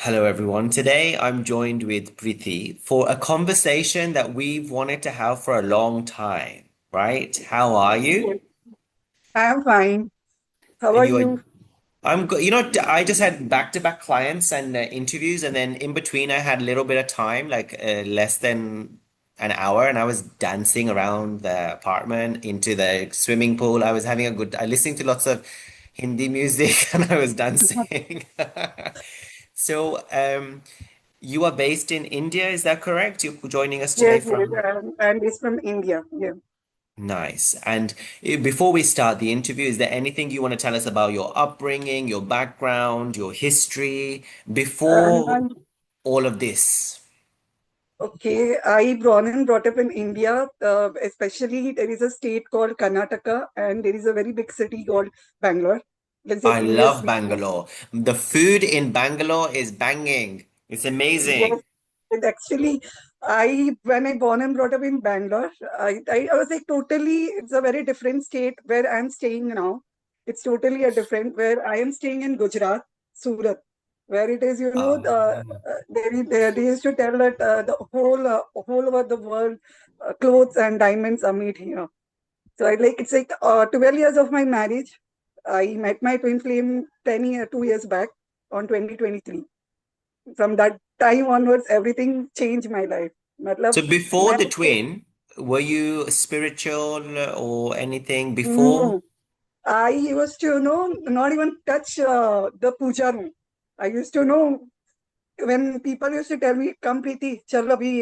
Hello, everyone. Today I'm joined with Preethi for a conversation that we've wanted to have for a long time, right? How are you? Yes, I'm fine. How And are you are, you? I'm good. I just had back-to-back clients and interviews, and then in between I had a little bit of time, like less than an hour, and I was dancing around the apartment into the swimming pool. I listened to lots of Hindi music and I was dancing. So, you are based in India, is that correct? You're joining us today Yes, yes, from and it's from India. Yeah. Nice. And before we start the interview, is there anything you want to tell us about your upbringing, your background, your history before And all of this? okay, I born and brought up in India. Especially there is a state called Karnataka, and there is a very big city called Bangalore. Let's say I India's love biggest. Bangalore. The food in Bangalore is banging. It's Yes, amazing. and actually, I when I born and brought up in Bangalore, I was like totally. It's a very different state where I'm staying now. It's totally a different where I am staying in Gujarat, Surat, where it is. Oh. They used to tell that the whole over the world, clothes and diamonds are made here. So I like it's like 12 years of my marriage. I met my twin flame 2 years back on 2023. From that time onwards, everything changed my life. So मतलब before मैं the twin, were you spiritual or anything before? no, I used to not even touch the puja room. I used to know when people used to tell me, "Come, Preeti, चल अभी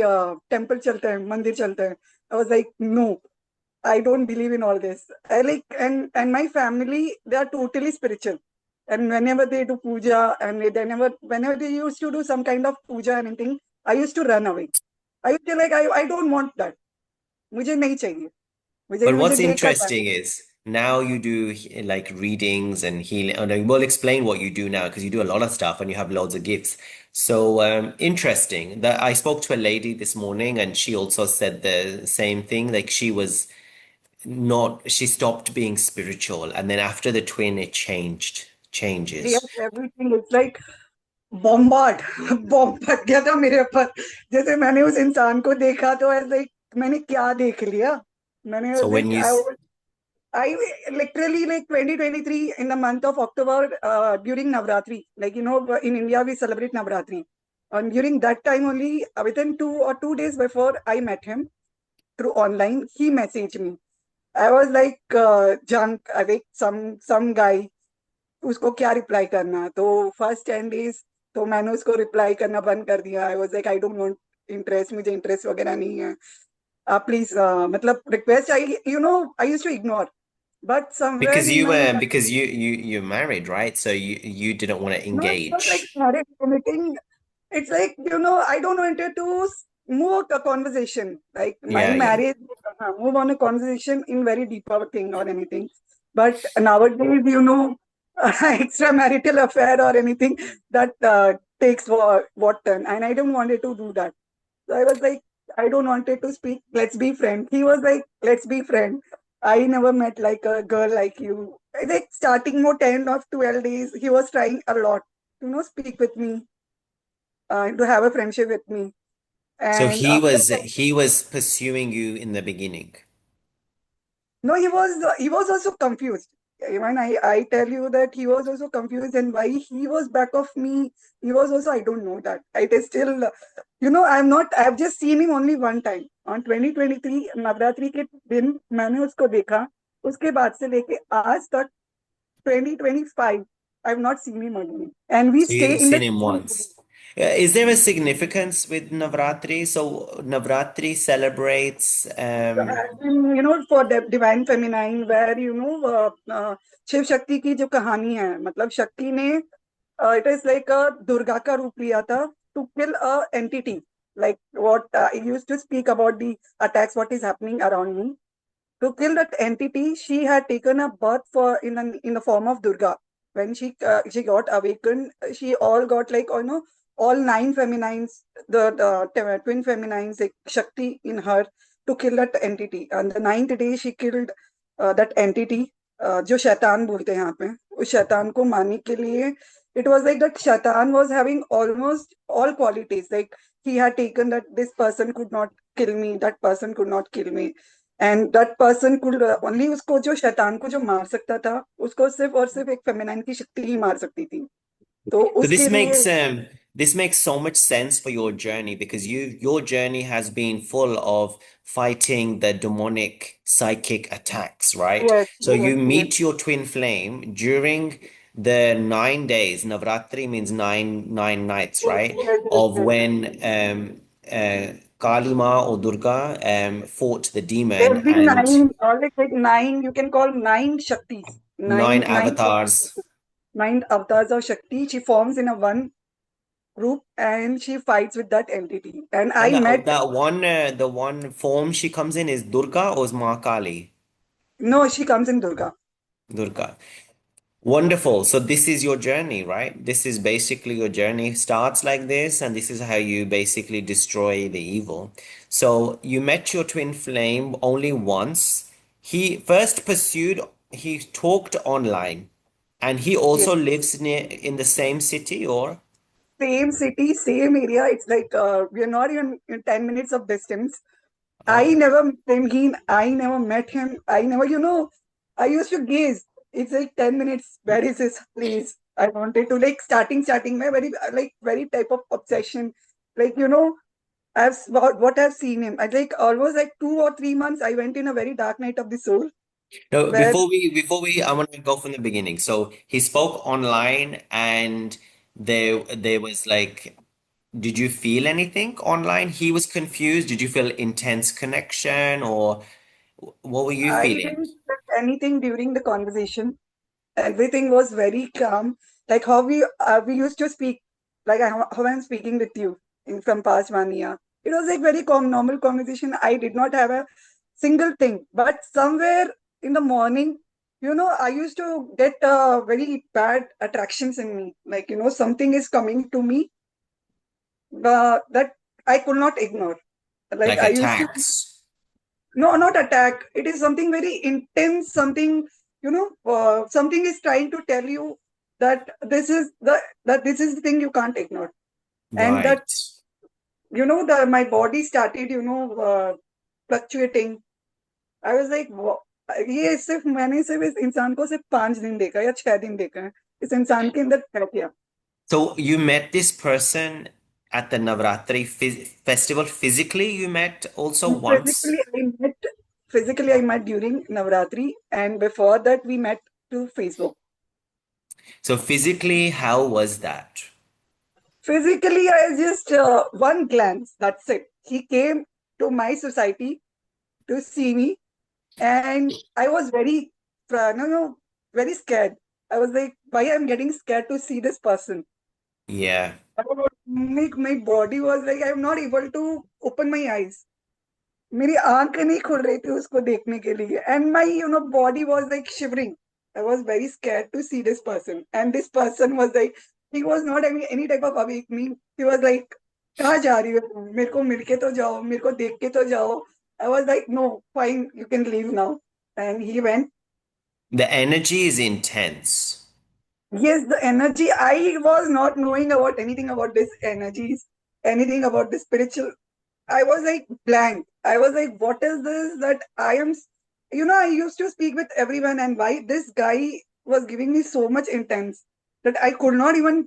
temple चलते हैं, मंदिर चलते हैं." I was like, "No, I don't believe in all this." I like and my family they are totally spiritual, and whenever they do puja and whenever they used to do some kind of puja and anything, I used to run away. I used to like I don't want that. मुझे नहीं चाहिए. मुझे But मुझे what's देखकर जाने interesting is now you do like readings and healing. And we'll explain what you do now because you do a lot of stuff and you have loads of gifts. So interesting that I spoke to a lady this morning and she also said the same thing. Like she stopped being spiritual. And then after the twin, it changes. Yes, everything is like bombard bomb फट गया था मेरे ऊपर जैसे मैंने उस इंसान को देखा तो ऐसे लाइक मैंने क्या देख लिया मैंने So when like you, I literally like 2023 in the month of October during Navratri. Like in India we celebrate Navratri. And during that time only, within 2 or 2 days before I met him through online, he messaged me. I was like junk, I think some guy उसको क्या reply करना तो first 10 days तो मैंने उसको reply करना बंद कर दिया I was like I don't want interest मुझे इंटरेस्ट वगैरह नहीं है आप प्लीज मतलब request I I used to ignore but somewhere in because you're married, right? So you didn't want to no it's not like engage. marriage committing it's like I don't want it to move a conversation like my Yeah, yeah. marriage move on a conversation in very deeper thing or anything but nowadays extramarital affair or anything that takes what turn and I don't want it to do that so I was like I don't want it to speak let's be friend he was like let's be friend I never met like a girl like you I think starting more 10 or 12 days he was trying a lot to speak with me to have a friendship with me. So And after that, he was pursuing you in the beginning. no, he was also confused. Even I tell you that he was also confused and why he was back of me. He was also I don't know that. It is still I'm not I've just seen him only one time on 2023 Navratri के दिन मैंने उसको देखा उसके बाद से लेके आज तक 2025 I've not seen him again and we So stay you've in the seen him same once. Is there a significance with Navratri? So Navratri celebrates as in, for the divine feminine where Shiv Shakti की जो कहानी है मतलब शक्ति ने it is like a Durga का रूप लिया था to kill a entity like what I used to speak about the attacks what is happening around me to kill that entity she had taken a birth for in the form of Durga when she got awakened she all got like all nine feminines the twin feminines like Shakti in her to kill that entity and the ninth day she killed that entity जो शैतान बोलते हैं यहाँ पे उस शैतान को मारने के लिए it was like that Shaitan was having almost all qualities. Like he had taken that this person could not kill me, that person could not kill me, and that person could only उसको जो शैतान को जो मार सकता था उसको सिर्फ और सिर्फ एक फेमिनाइन की शक्ति ही मार सकती थी. तो So उसके लिए this makes so much sense for your journey because your journey has been full of fighting the demonic psychic attacks, right? yes, So yes, you yes, meet your twin flame during the 9 days. Navratri means nine nights, yes, right? yes, yes, Of yes. when Kalima or Durga fought the demon Every and nine, all like nine, you can call nine Shaktis, nine nine avatars. nine avatars of Shakti. She forms in a one group and she fights with that entity. And And I met, that one the one form she comes in is Durga or is Mahakali? no, she comes in Durga. Durga. Wonderful. So this is your journey, right? This is basically your journey starts like this, and this is how you basically destroy the evil. So you met your twin flame only once. He first pursued, he talked online, and he Yes. also lives near in the same city, or Same city, same area. It's like we are not even in 10 minutes of distance. I oh, never met him. I never met him. I never, I used to gaze. It's like 10 minutes. Where is his place? I wanted to like starting, my very like very type of obsession. Like, what I've seen him. I like almost like 2 or 3 months. I went in a very dark night of the soul no, where I want to go from the beginning. So he spoke online and there was like, did you feel anything online? He was confused. Did you feel intense connection or what were you I feeling? didn't feel anything during the conversation. Everything was very calm, like how we used to speak, like how I'm speaking with you in from past 1 year. It was like very normal conversation. I did not have a single thing, but somewhere in the morning, I used to get very bad attractions in me. Like something is coming to me that I could not ignore. Like Like I used to attacks. no, not attack. It is something very intense, something, something is trying to tell you that this is the thing you can't ignore. And that, Right. my body started, fluctuating. I was like, ये सिर्फ मैंने सिर्फ इस इंसान को सिर्फ 5 दिन देखा या 6 दिन देखा है इस इंसान के अंदर है क्या. So you met this person at the Navratri festival physically, you met also Physically, once. I met during Navratri, and before that, we met through Facebook. So physically, how was that? Physically, I just one glance. That's it. He came to my society to see me, and I was very, no, very scared. I was like, why I'm getting scared to see this person? Yeah. My body was like, I'm not able to open my eyes. मेरी आंख नहीं खुल रही थी उसको देखने के लिए and my body was like shivering. I was very scared to see this person and this person was like he was not having any type of awake me. He was like कहाँ जा रही हो मेरे को मिल के तो जाओ मेरे को देख के तो जाओ. I was like no fine you can leave now and he went. The energy is intense. Yes, the energy. I was not knowing about anything about this energies, anything about the spiritual. I was like blank. I was like, what is this that I am? I used to speak with everyone, and why this guy was giving me so much intense that I could not even.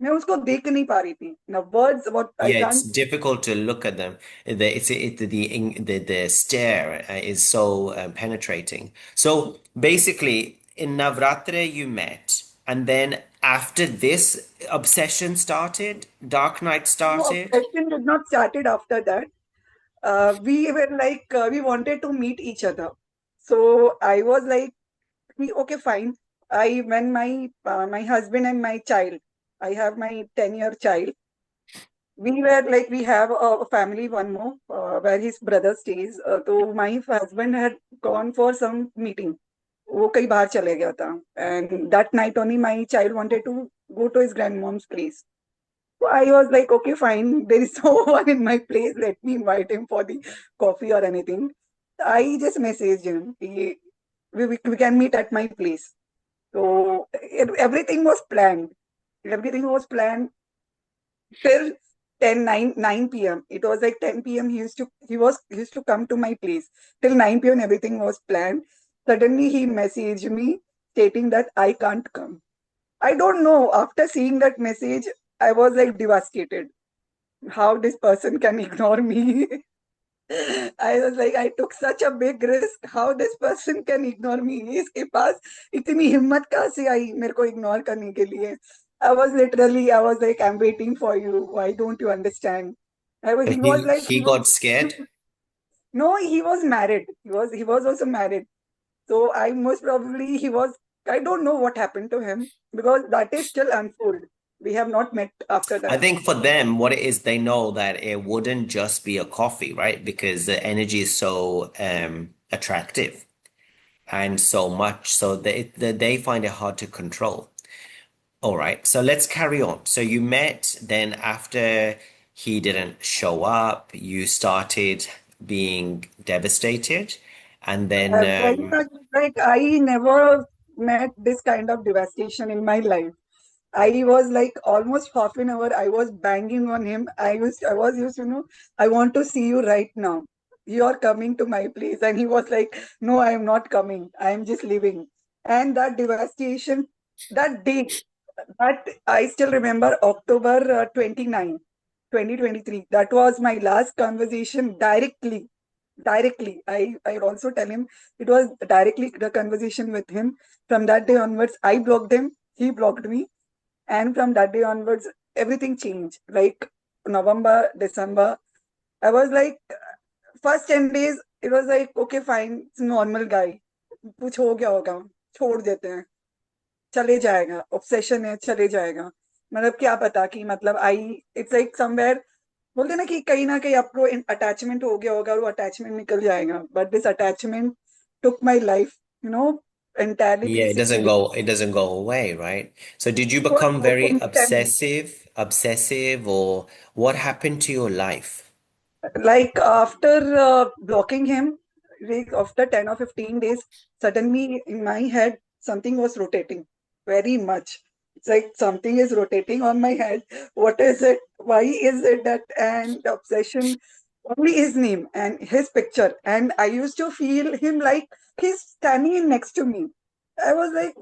मैं उसको देख नहीं पा रही थी. Now words about I Yeah, it's can't. difficult to look at them. The stare is so penetrating. So basically, in Navratri you met, and then after this, obsession started, Dark Night No, started. obsession did not started after that. We were like we wanted to meet each other. So I was like okay, fine. I when my husband and my child, I have my 10-year child. We were like we have a family one more where his brother stays. So my husband had gone for some meeting. वो कहीं बाहर चले गया था and that night only my child wanted to go to his grandmom's place. So I was like, okay, fine. There is no one in my place. Let me invite him for the coffee or anything. I just messaged him. We can meet at my place. So everything was planned. Everything was planned till 9 p.m. It was like 10 p.m. He used to come to my place. Till 9 p.m. everything was planned. Suddenly he messaged me stating that I can't come. I don't know. After seeing that message, I was like devastated. How this person can ignore me. I was like, I took such a big risk. How this person can ignore me? इसके पास इतनी हिम्मत कहाँ से आई मेरे को ignore करने के लिए? I was like, I'm waiting for you. Why don't you understand? So He was like, he got scared. no, he was married. He was also married. So I most probably I don't know what happened to him because that is still unfold. We have not met after I that. think for them, what it is, they know that it wouldn't just be a coffee, right? Because the energy is so attractive and so much, so they find it hard to control. All right, so let's carry on. So you met, then after he didn't show up, you started being devastated, and then Very much like I never met this kind of devastation in my life. I was like almost half an hour. I was banging on him. I was used to know. I want to see you right now. You are coming to my place, and he was like, "No, I am not coming. I am just leaving." And that devastation, that day, that I still remember October 29, 2023. That was my last conversation directly. Directly. I also tell him it was directly the conversation with him. From that day onwards, I blocked him. He blocked me. And from that day onwards, everything changed. Like November, December, I was like, first 10 days, it was like, okay, fine, it's a normal guy. कुछ हो गया होगा छोड़ देते हैं चले जाएगा obsession है चले जाएगा मतलब क्या पता कि मतलब आई इट्स लाइक समवेयर बोलते हैं ना कि कहीं ना कहीं आपको अटैचमेंट हो गया होगा और वो अटैचमेंट निकल जाएगा but this attachment took my life entirely yeah, 360 it doesn't go away, right? So did you degrees become very intense. obsessive, or what happened to your life? Like after blocking him, like after 10 or 15 days, suddenly in my head, something was rotating very much. It's like something is rotating on my head. What is it? Why is it that? And the obsession, only his name and his picture. And I used to feel him like he's standing in next to me. I was like,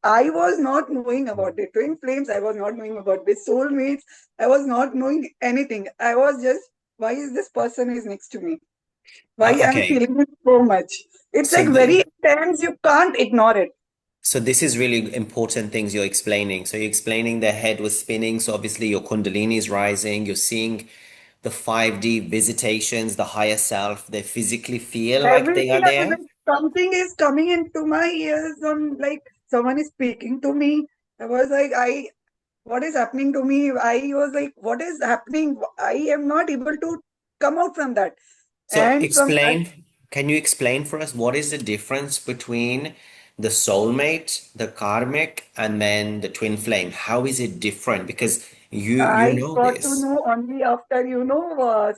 I was not knowing about the twin flames. I was not knowing about the soulmates. I was not knowing anything. I was just, why is this person is next to me? Why I'm Okay, feeling it so much? It's so like very intense. You can't ignore it. so this is really important things you're explaining. So you're explaining the head was spinning. So obviously your kundalini is rising. You're seeing the 5D visitations, the higher self. They physically feel like they Everything are I was there. like, something is coming into my ears. Like someone is speaking to me. I was like, what is happening to me? I was like, what is happening? I am not able to come out from that. So And from that, can you explain for us what is the difference between the soulmate, the karmic, and then the twin flame? How is it different? Because you I know got to this. know only after,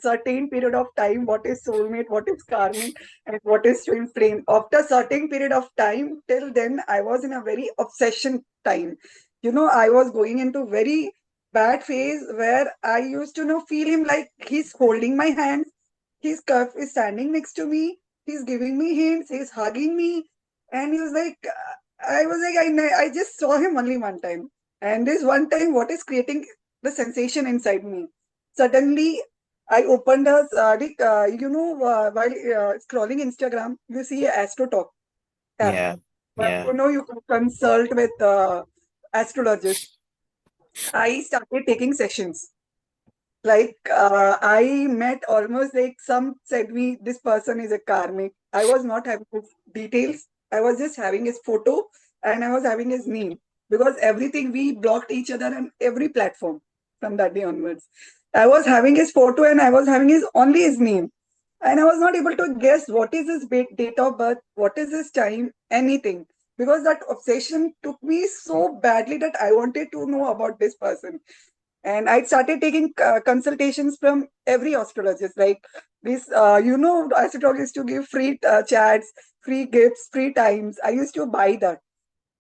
certain period of time what is soulmate, what is karmic, and what is twin flame. After certain period of time, till then, I was in a very obsession time. I was going into very bad phase where I used to feel him like he's holding my hand, his cuff is standing next to me, he's giving me hints, he's hugging me, and he was like, I was like, I just saw him only one time. And this one time, what is creating the sensation inside me. Suddenly, I opened while scrolling Instagram, you see a Astro Talk app. Yeah, yeah, You can consult with astrologists. I started taking sessions. Like I met almost like some said me this person is a karmic. I was not having his details. I was just having his photo and I was having his name because everything we blocked each other on every platform from that day onwards. I was having his photo and I was having his only his name. And I was not able to guess what is his date of birth, what is his time, anything. Because that obsession took me so badly that I wanted to know about this person. And I started taking consultations from every astrologist. Like this, astrologists to give free chats, free gifts, free times. I used to buy that.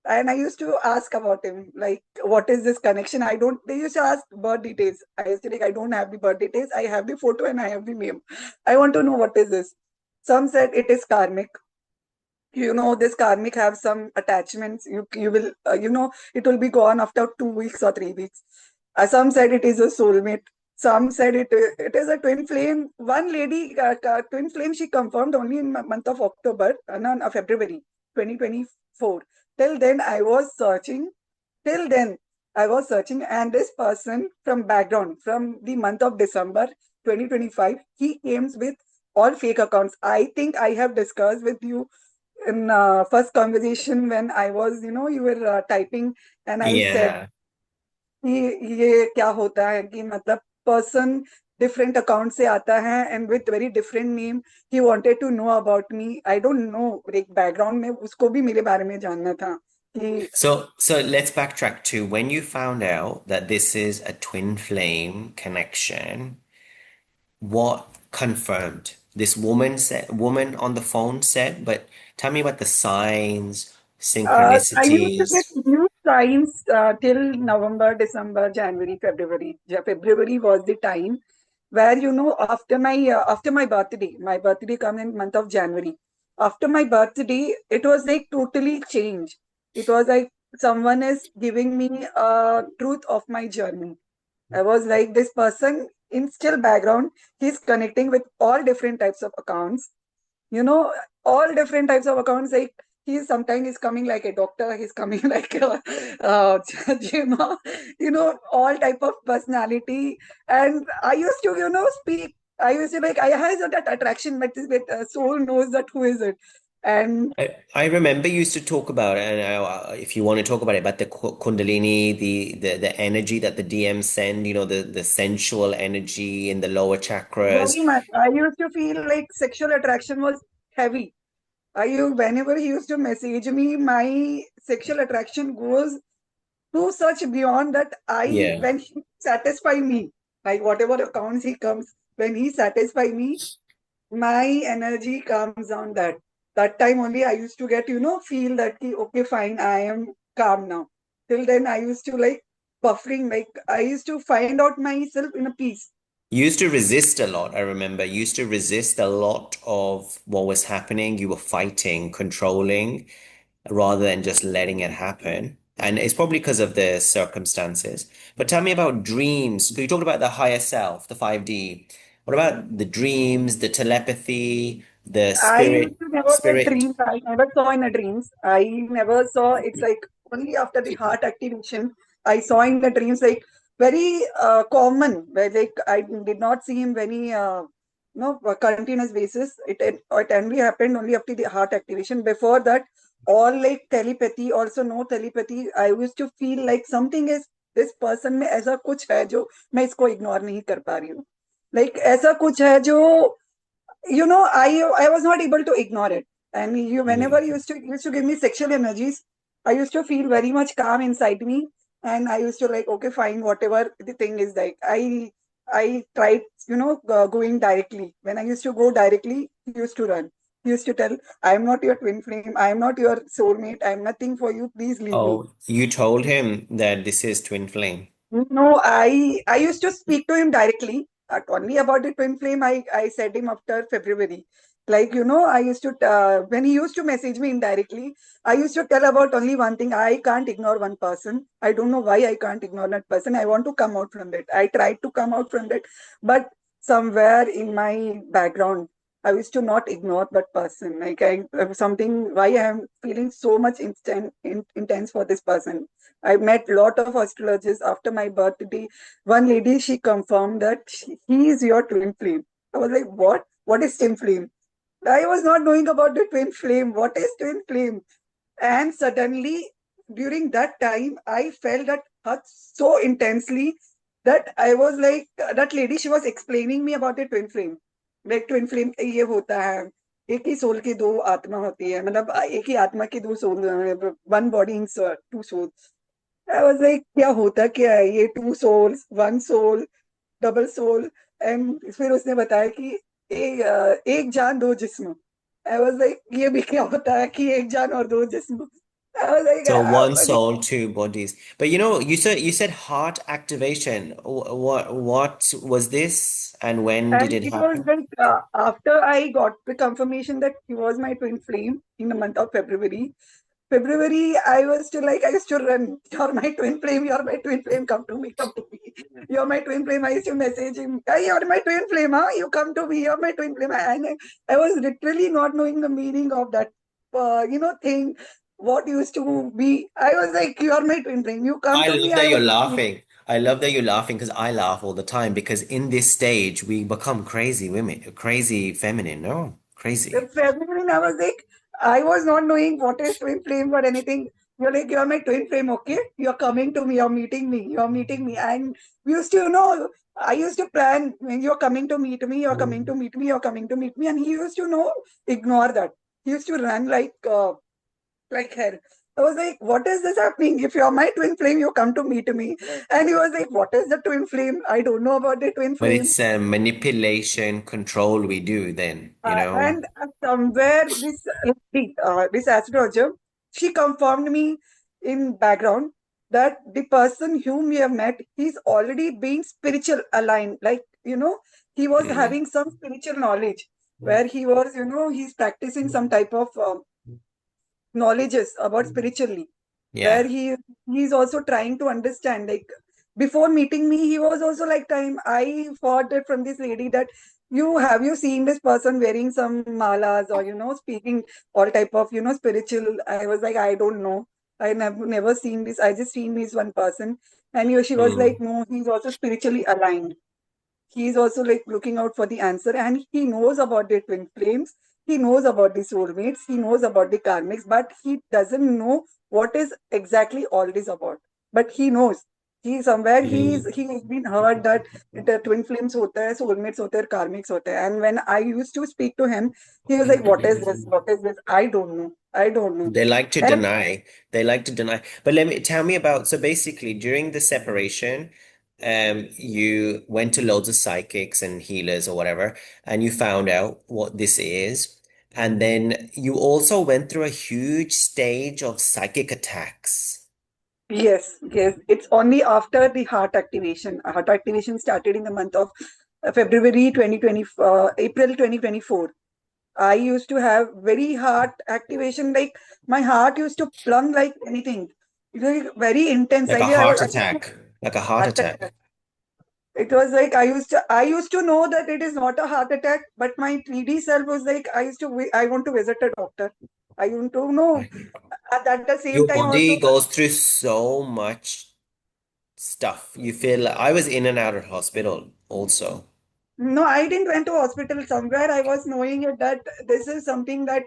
And I used to ask about him, like, what is this connection? I don't, they used to ask birth details. I used to like, I don't have the birth details. I have the photo and I have the name. I want to know what is this. Some said it is karmic. You know, this karmic have some attachments. You will, it will be gone after 2 weeks or 3 weeks. Some said it is a soulmate. Some said it is a twin flame. One lady, twin flame, she confirmed only in month of October, no, no, February 2024. Till then, I was searching. Till then, I was searching, and this person from background, from the month of December 2025, he came with all fake accounts. I think I have discussed with you in first conversation when I was, you were typing, and I said Yeah. कि ये क्या होता है कि मतलब person different account से आता है and with very different name he wanted to know about me I don't know एक बैकग्राउंड में उसको भी मेरे बारे में जानना था कि So let's backtrack to when you found out that this is a twin flame connection, what confirmed? This woman on the phone said, but tell me about the signs, I used to get synchronicities. new signs till November, December, January, February. February was the time where after my birthday come in month of January. After my birthday, it was like totally changed. It was like someone is giving me a truth of my journey. I was like this person in still background. He's connecting with all different types of accounts, you know, all different types of accounts. Like he's sometimes he's coming like a doctor, he's coming like a gymmer, all type of personality. And I used to, speak. I used to like I had that attraction, but soul knows that who is it. And I remember you used to talk about it, and if you want to talk about it, about the kundalini, the energy that the DMs send, the sensual energy in the lower chakras. very much, I used to feel like sexual attraction was heavy. Whenever he used to message me, my sexual attraction goes to such beyond that Yeah. when he satisfy me, like whatever accounts he comes, when he satisfy me, my energy comes down. That time only I used to get, feel that okay, fine, I am calm now. Till then, I used to like buffering, like I used to find out myself in a peace. You used to resist a lot, I remember. You used to resist a lot of what was happening. You were fighting, controlling, rather than just letting it happen. And it's probably because of the circumstances. But tell me about dreams. You talked about the higher self, the 5D. What about the dreams, the telepathy, the I used to never get spirit? dreams. I never saw in the dreams. I never saw. It's like only after the heart activation, I saw in the dreams like very common. Where like I did not see him very continuous basis. It only happened only after the heart activation. Before that, all like telepathy, also no telepathy. I used to feel like something is this person में ऐसा कुछ है जो मैं इसको ignore नहीं कर पा रही हूँ. Like ऐसा कुछ है जो I was not able to ignore it. And whenever you used to give me sexual energies, I used to feel very much calm inside me, and I used to like, okay, fine, whatever the thing is. Like I tried, going directly. When I used to go directly, he used to run. He used to tell, I am not your twin flame, I am not your soulmate, I am nothing for you, please leave me. Oh, you told him that this is twin flame. No, I used to speak to him directly. Only about the twin flame, I said him after February. Like, I used to, when he used to message me indirectly, I used to tell about only one thing. I can't ignore one person. I don't know why I can't ignore that person. I want to come out from that. I tried to come out from that. But somewhere in my background, I used to not ignore that person. Like, something, why I am feeling so much intense for this person. I met lot of astrologers after my birthday. One lady, she confirmed that he is your twin flame. I was like, what? What is twin flame? I was not knowing about the twin flame. What is twin flame? And suddenly, during that time, I felt that hurt so intensely that I was like, that lady, she was explaining me about the twin flame. Like twin flame ये होता है, एक ही soul की दो आत्मा होती है, मतलब एक ही आत्मा की दो soul, one body in two soul. I was like, क्या होता क्या है ये two souls, one soul, double soul. And फिर उसने बताया कि एक जान दो जिस्म. I was like, ये भी क्या होता है कि एक जान और दो जिस्म. I was like, So one soul, two bodies. But you said heart activation. What was this and when did and it it was happen? like after I got the confirmation that he was my twin flame in the month of February. February, I was still like, I used to run. You're my twin flame. You're my twin flame. Come to me. Come to me. You're my twin flame. I used to message him. Hey, you're my twin flame. Huh? You come to me. You're my twin flame. And I was literally not knowing the meaning of that, thing. What used to be. I was like, you're my twin flame. You come I to me. love I that you're want to meet. laughing. I love that you're laughing because I laugh all the time because in this stage we become crazy women, crazy feminine. No, crazy. February, I was like, I was not knowing what is twin flame or anything. You're like, you're my twin flame, okay? You're coming to me, you're meeting me, you're meeting me. And we used to, I used to plan when you're coming to meet me, you're coming to meet me, you're coming to meet me. And he used to, ignore that. He used to run like hell. I was like, what is this happening? If you're my twin flame, you come to meet me. And he was like, what is the twin flame? I don't know about the twin But flame. it's manipulation, control we do then, you know. And somewhere this astrologer, she confirmed me in background that the person whom we have met, he's already been spiritual aligned. Like, he was Mm. having some spiritual knowledge where he was, he's practicing some type of knowledges about spiritually where Yeah. he's also trying to understand, like before meeting me he was also like time I thought that from this lady that you seen this person wearing some malas or speaking all type of spiritual. I was like, I don't know, I never seen this, I just seen this one person. And she was like, Mm. no, he's also spiritually aligned. He's also like looking out for the answer, and he knows about the twin flames, he knows about the soulmates, he knows about the karmics, but he doesn't know what is exactly all this about. But he knows, he's been heard that the twin flames होता है, soulmates होते हैं, karmics होते हैं. And when I used to speak to him, he was like, what is this, I don't know, I don't know. They like to And deny. They like to deny. But tell me about, so basically during the separation, you went to loads of psychics and healers or whatever, and you found out what this is. And then you also went through a huge stage of psychic attacks. yes, yes. It's only after the heart activation. Heart activation started in the month of February 2020, April 2024. I used to have very heart activation, like my heart used to plumb like anything. It was very intense. Like a I heart was attack. Like a heart heart attack. attack. It was like I used to know that it is not a heart attack, but my 3D self was like, I want to visit a doctor. I want to know. At the same Your time body also, goes through so much stuff. You feel like I was in and out of hospital also. no, I didn't went to hospital. Somewhere I was knowing it that this is something that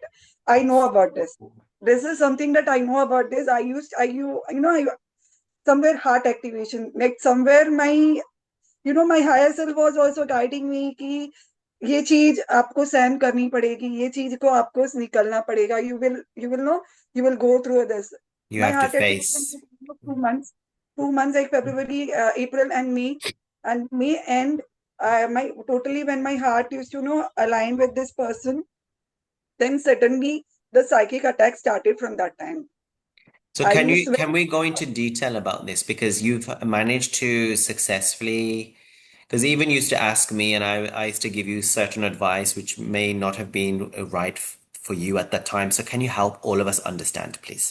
I know about this. This is something that I know about this. I somewhere heart activation, like somewhere my higher self was also guiding me कि ये चीज आपको सहन करनी पड़ेगी, ये चीज को आपको निकलना पड़ेगा. You will go through this. You My have to heart activation face. took 2 months, 2 months like February, April and May, and May end. My totally when my heart used to align with this person, then suddenly the psychic attack started from that time. So I used to can we go into detail about this because you've managed to successfully, because even used to ask me and I used to give you certain advice which may not have been right for you at that time. So can you help all of us understand, please?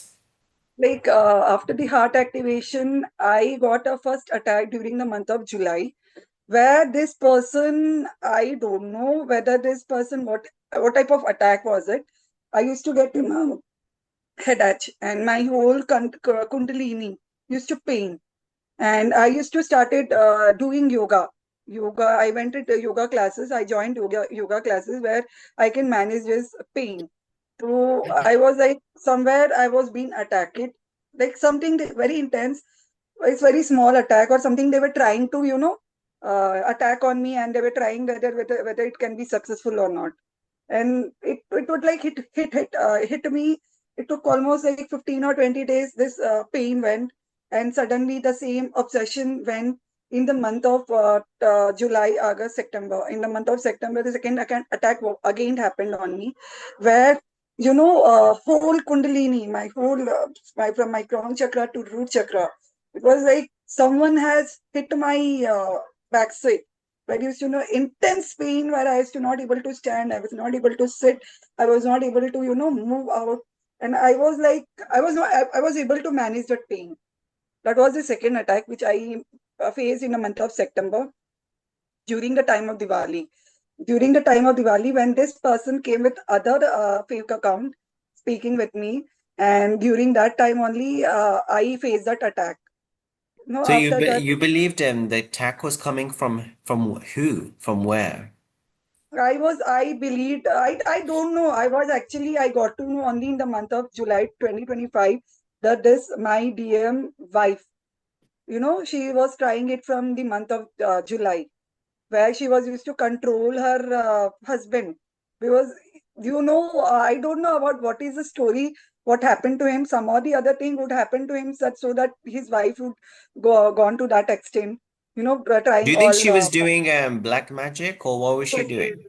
like after the heart activation, I got a first attack during the month of July, where this person, I don't know whether this person what type of attack was it. I used to get headache, and my whole kundalini used to pain. And I used to started doing yoga. I went to the yoga classes, I joined yoga classes where I can manage this pain. So I was like, somewhere I was being attacked, like something very intense. It's very small attack or something they were trying to attack on me, and they were trying whether it can be successful or not. And it would like hit me. It took almost like 15 or 20 days. This pain went, and suddenly the same obsession went in the month of July, August, September. In the month of September, the second attack again happened on me, where whole kundalini, my whole, from my crown chakra to root chakra. It was like someone has hit my backside. Where used to intense pain, where I was to not able to stand, I was not able to sit, I was not able to move out, and I was like, I was able to manage that pain. That was the second attack which I faced in the month of September during the time of Diwali. During the time of Diwali, when this person came with other fake account speaking with me, and during that time only, I faced that attack. So After that, you believed the attack was coming from who? From where? I believed, I don't know. I got to know only in the month of July 2025 that this my DM wife, she was trying it from the month of July, where she was used to control her husband. Because I don't know about what is the story, what happened to him. Some or the other thing would happen to him, such so that his wife would gone to that extent, Do trying you think she all. was doing black magic or what was she doing?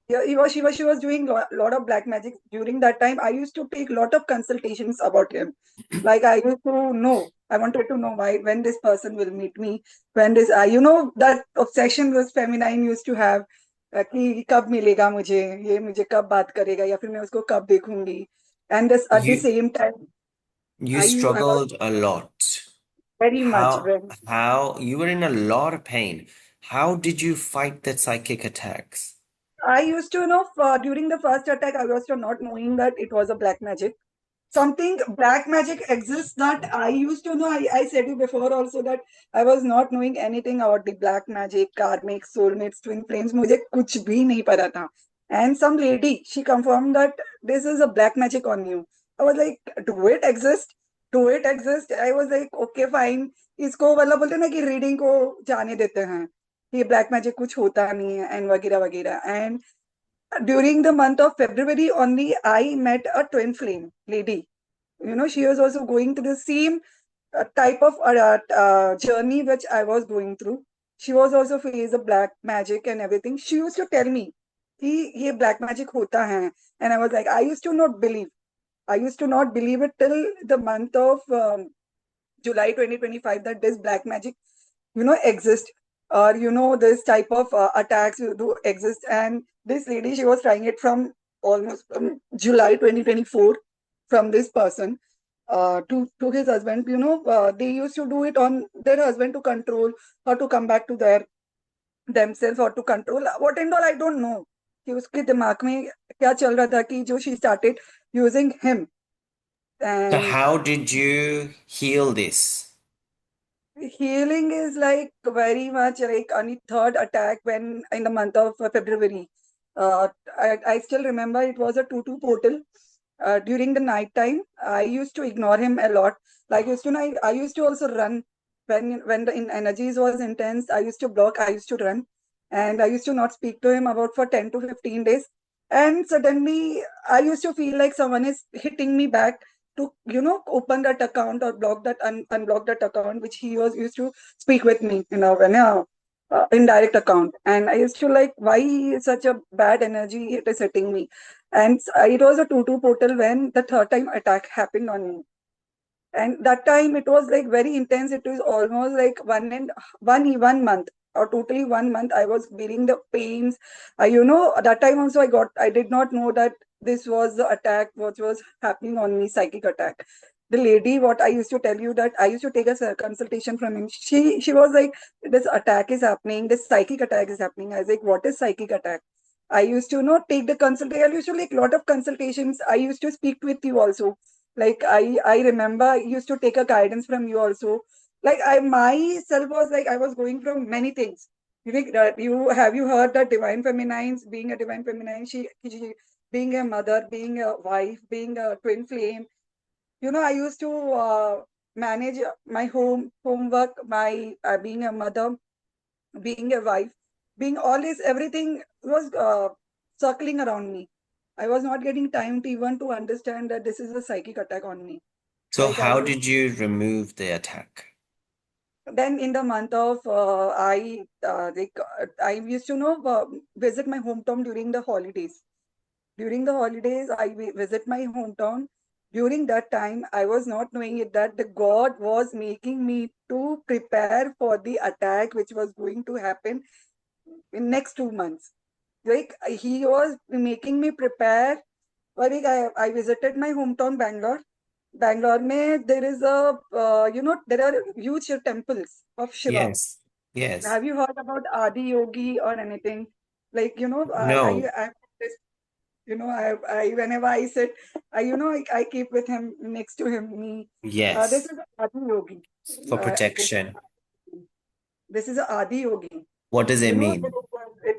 Yeah, she was doing lot of black magic during that time. I used to take lot of consultations about him. Like I used to know, I wanted to know why, when this person will meet me, when this, that obsession was feminine used to have, कि कब मिलेगा मुझे, ये मुझे कब बात करेगा, या फिर मैं उसको कब देखूंगी. And this at the You same time, you I was struggled a lot. very much. How you were in a lot of pain. How did you fight the psychic attacks? I used to during the first attack, I was not knowing that it was a black magic. Something black magic exists that I used to know. I said you before also that I was not knowing anything about the black magic, karmic, soulmates, twin flames. मुझे कुछ भी नहीं पता था. And some lady, she confirmed that this is a black magic on you. I was like, do it exist? Do it exist? I was like, okay, fine. इसको मतलब बोलते हैं ना कि रीडिंग को जाने देते हैं. ये ब्लैक मैजिक कुछ होता नहीं है एंड वगैरह वगैरह. And during the month of February only, I met a twin flame lady. She was also going through the same type of journey which I was going through. She was also faced the black magic and everything. She used to tell me कि ये black magic होता है. And I was like, I used to not believe. I used to not believe it till the month of July 2025 that this black magic exist, or this type of attacks do exist. And this lady, she was trying it from almost from July 2024, from this person to his husband. They used to do it on their husband to control, or to come back to their themselves, or to control what and all, I don't know कि उसके दिमाग में क्या चल रहा था कि जो she started using him. So And how did you heal this? healing is like very much like on the third attack, when in the month of February. I still remember it was a 2-2 portal. During the night time, I used to ignore him a lot. Like I used to also run when the energies was intense. I used to block. I used to run, and I used to not speak to him about for 10 to 15 days. And suddenly, I used to feel like someone is hitting me back to open that account or block that unblock that account which he was used to speak with me when indirect account. And I used to like, why such a bad energy it is hitting me. And it was a 2-2 portal when the third time attack happened on me. And that time it was like very intense. It was almost like 1 month, or totally 1 month I was feeling the pains. That time also I did not know that this was the attack what was happening on me, psychic attack. The lady what I used to tell you, that I used to take a consultation from him, she was like, this attack is happening, this psychic attack is happening. I was like, what is psychic attack? I used to take the consultation. I used to like lot of consultations. I used to speak with you also. Like I remember I used to take a guidance from you also. Like I myself was like, I was going from many things. You think that you heard that divine feminines, being a divine feminine, she being a mother, being a wife, being a twin flame. I used to manage my homework, my being a mother, being a wife, being all this, everything was circling around me. I was not getting time to even to understand that this is a psychic attack on me. So Like I how used, did you remove the attack? then in the month of I used to visit my hometown during the holidays. During the holidays, I visit my hometown. During that time, I was not knowing it that the God was making me to prepare for the attack which was going to happen in next 2 months. Like he was making me prepare. Like I visited my hometown Bangalore. Bangalore mein there is a there are huge temples of Shiva. Yes. Yes. Have you heard about Adi Yogi or anything? Like No. I I whenever I sit, I keep with him next to him me. This Yes. is Adi Yogi. For This protection. this is a Adi Yogi. What does it You know, mean?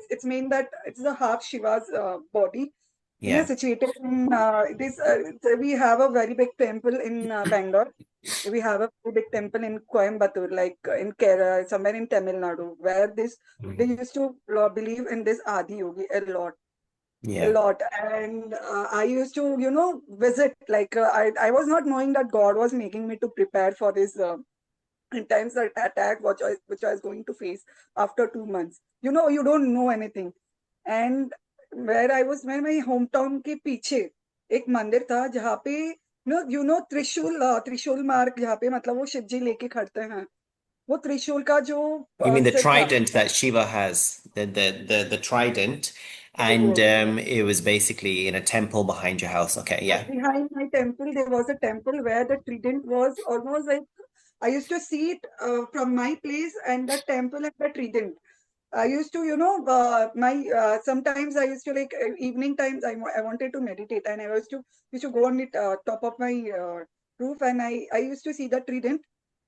it's mean that it's a half Shiva's body. He is Yeah. situated in we have a very big temple in Bangalore. We have a very big temple in Coimbatore, like in Kerala, somewhere in Tamil Nadu, where this they Mhm. used to believe in this Adi Yogi a Yeah. lot. And I used to visit, like I was not knowing that God was making me to prepare for this intense attack which I was going to face after 2 months. You don't know anything. And where my hometown के पीछे एक मंदिर था जहाँ पे त्रिशूल मार्ग जहाँ पे मतलब वो शिव जी लेके खड़ते हैं वो त्रिशूल का जो You mean the सिर था trident that Shiva has, the trident, and it was basically in a temple behind your house. Okay, yeah. behind my temple there was a temple where the trident was almost like I used to see it from my place and the temple and the trident. I used to, sometimes I used to like evening times I wanted to meditate and I used to go on the top of my roof and I used to see the trident.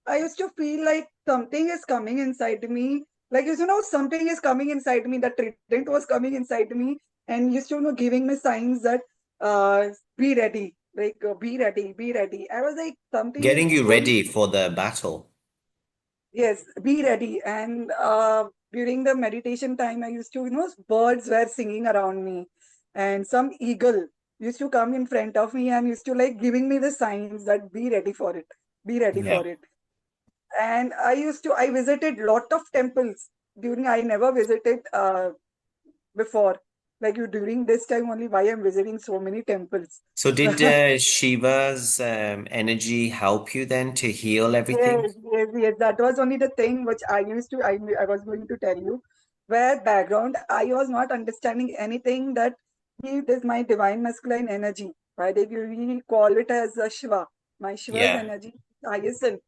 I used to feel like something is coming inside me. Like, something is coming inside me. The trident was coming inside me and used to, giving me signs that uh, be ready, like be ready, be ready. I was like, something is Getting you going. ready for the battle. Yes, be ready. And during the meditation time, I used to, birds were singing around me, and some eagle used to come in front of me and used to like giving me the signs that be ready for it, be ready Yeah. for it. And I visited lot of temples during, I never visited before. Like you during this time only, why I'm visiting so many temples. So did Shiva's energy help you then to heal everything? Yes, yes, yes. That was only the thing which I was going to tell you. Where background, I was not understanding anything that he is my divine masculine energy. Why did you really call it as a Shiva? My Shiva's Yeah. energy, highest self,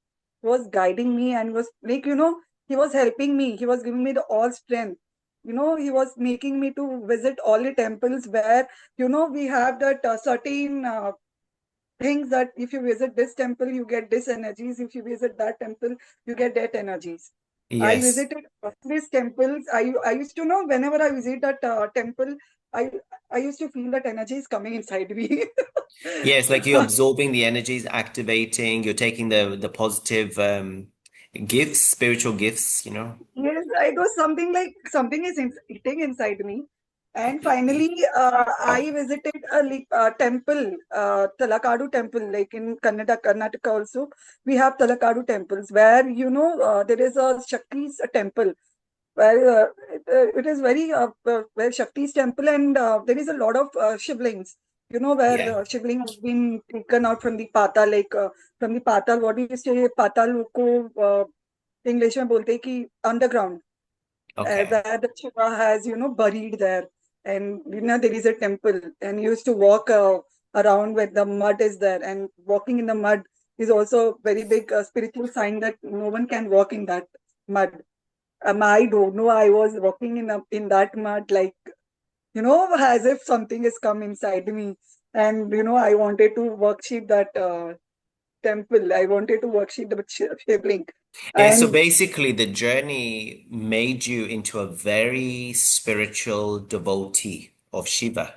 was guiding me and was like, he was helping me. He was giving me the all strength. He was making me to visit all the temples where, we have that certain things that if you visit this temple, you get this energies. If you visit that temple, you get that energies. I Yes. visited these temples. I used to know whenever I visit that temple, I I used to feel that energy is coming inside me. Yes, like you're absorbing the energies, activating, you're taking the positive gifts, spiritual gifts. Yes, it was something like something is eating inside me. And finally, I visited a temple, Talakadu temple, like in Karnataka also. We have Talakadu temples where, there is a Shakti's temple where it is very, where Shakti's temple and there is a lot of shivlings, where Yeah. shivling has been taken out from the Patal, like from the Patal, what do you say, Patal को English में बोलते हैं कि underground, Okay. where the Shiva has, buried there. And, there is a temple and you used to walk around where the mud is there. And walking in the mud is also very big spiritual sign that no one can walk in that mud. I don't know. I was walking in that mud, like, as if something has come inside me. And, I wanted to worship that temple. I wanted to worship the shivling. Yeah, so And basically the journey made you into a very spiritual devotee of Shiva.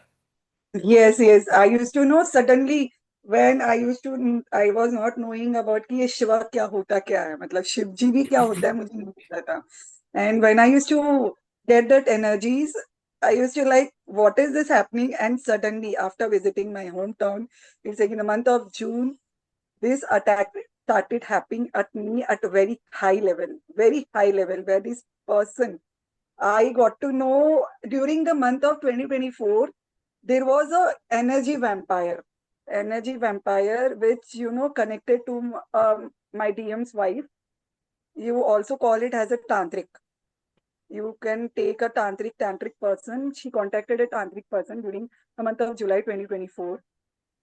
yes, yes. I used to know suddenly when I was not knowing about कि ये शिवा क्या होता क्या है मतलब शिव जी भी क्या होता है मुझे नहीं पता था. And when I used to get that energies, I used to like, what is this happening? And suddenly, after visiting my hometown, it's like in the month of June, this attack started happening at me at a very high level, where this person I got to know during the month of 2024. there was a energy vampire, which, connected to my DM's wife. You also call it as a tantric. You can take a tantric person. She contacted a tantric person during the month of July 2024.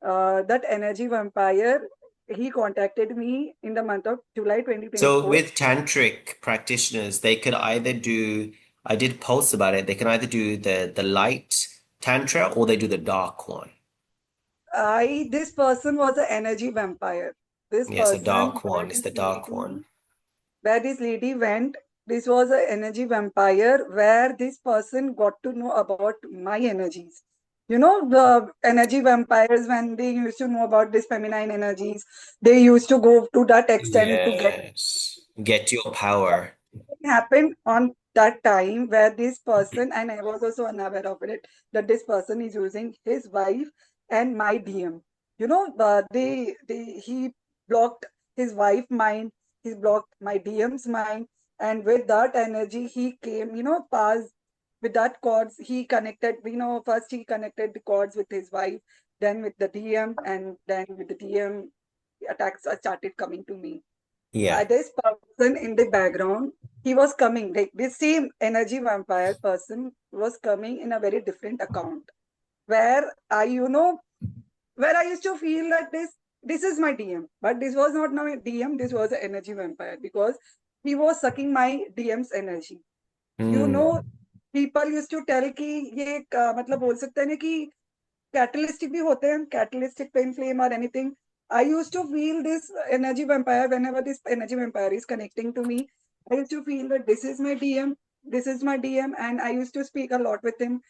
That energy vampire, he contacted me in the month of July So 2024. with tantric practitioners, they could either do, I did posts about it, they can either do the light tantra or they do the dark one. This person was an energy vampire. This Yes, a person, dark one is the dark one. where this lady went, this was an energy vampire where this person got to know about my energies. The energy vampires, when they used to know about this feminine energies, they used to go to that extent to get Yes. Get your power. happened on that time where this person, and I was also unaware of it, that this person is using his wife and my DM. He blocked his wife mind, he blocked my DM's mind, and with that energy, he came, passed with that cords. He connected, first he connected the cords with his wife, then with the DM, and then with the DM, attacks started coming to me. Yeah. This person in the background, he was coming, like this same energy vampire person was coming in a very different account, where where I used to feel that this is my DM, but this was not my DM, this was an energy vampire, because he was sucking my DM's energy. you know Mm. People used to tell कि ये मतलब बोल सकते हैं ना कि catalytic भी होते हैं, catalytic twin flame or anything. I used to feel this energy vampire. Whenever this energy vampire is connecting to me, I used to feel that this is my DM, this is my DM, and I used to speak a lot with him.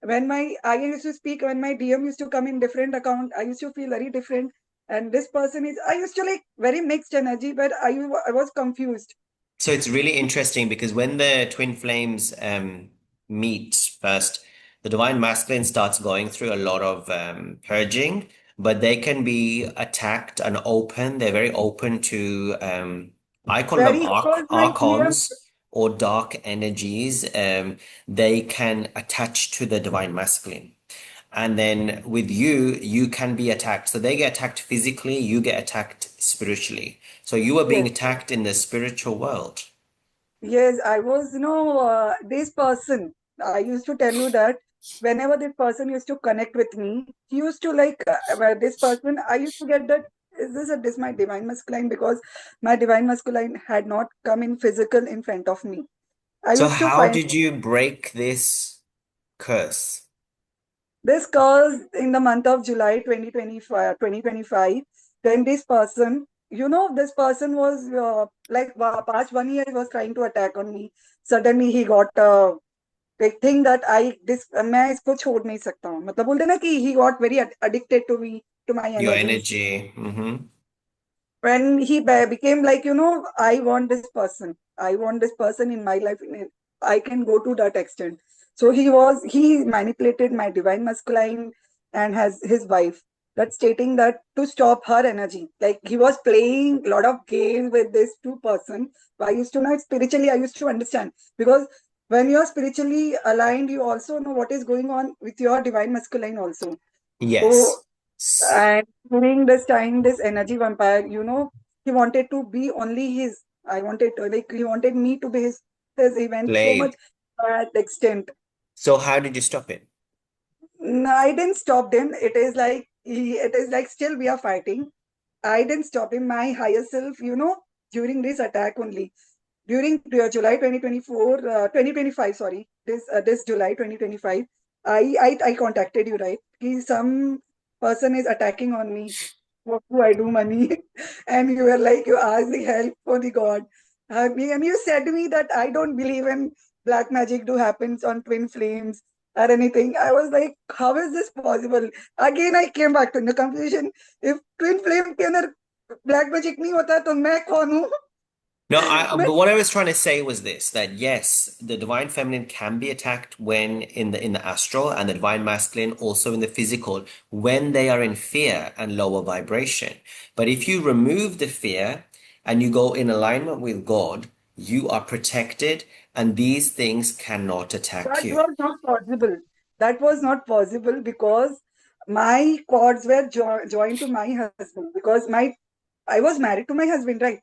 I used to speak when my DM used to come in different account, I used to feel very different. And this person is, I used to like very mixed energy, but I was confused. So it's really interesting because when the twin flames meet first, the divine masculine starts going through a lot of purging, but they can be attacked and open. They're very open to I call them Very, because my DM, archons or dark energies. They can attach to the divine masculine. And then with you, you can be attacked. So they get attacked physically, you get attacked spiritually. So you are being yes. attacked in the spiritual world. Yes, I was, this person. I used to tell you that whenever this person used to connect with me, he used to like this person. I used to get that, is this my divine masculine? Because my divine masculine had not come in physical in front of me. I So used to how find did you break this curse? this cause in the month of July 2025, 2025. Then this person, this person was like past 1 year, he was trying to attack on me. Suddenly he got एक thing that I this मैं इसको छोड़ नहीं सकता हूँ, मतलब बोलते ना कि he got very addicted to me, to my Your energies. energy. When he became like, I want this person, I want this person in my life. I can go to that extent. So he manipulated my divine masculine and has his wife, that stating that to stop her energy, like he was playing a lot of games with this two person. I used to know spiritually, I used to understand, because when you're spiritually aligned, you also know what is going on with your divine masculine also. So, Yes. S- and during this time, this energy vampire, he wanted to be only his. I wanted to, like, he wanted me to be his. He went so much Slave. extent. So how did you stop it? No, I didn't stop him. It is like still we are fighting. I didn't stop him. My higher self, during this attack only, during July 2024, 2025, sorry, this July 2025, I contacted you, right? Some person is attacking on me. What do I do, money? And you were like, you asked the help for the God. And you said to me that I don't believe in black magic do happens on twin flames or anything. I was like, how is this possible? Again, I came back to the confusion. If twin flame के अंदर black magic नहीं होता तो मैं कौन हूँ? No, मैं but what I was trying to say was this, that yes, the divine feminine can be attacked when in the astral and the divine masculine also in the physical when they are in fear and lower vibration. But if you remove the fear and you go in alignment with God, you are protected and these things cannot attack That you. was not possible. that was not possible because my cords were joined to my husband, because my I was married to my husband, right?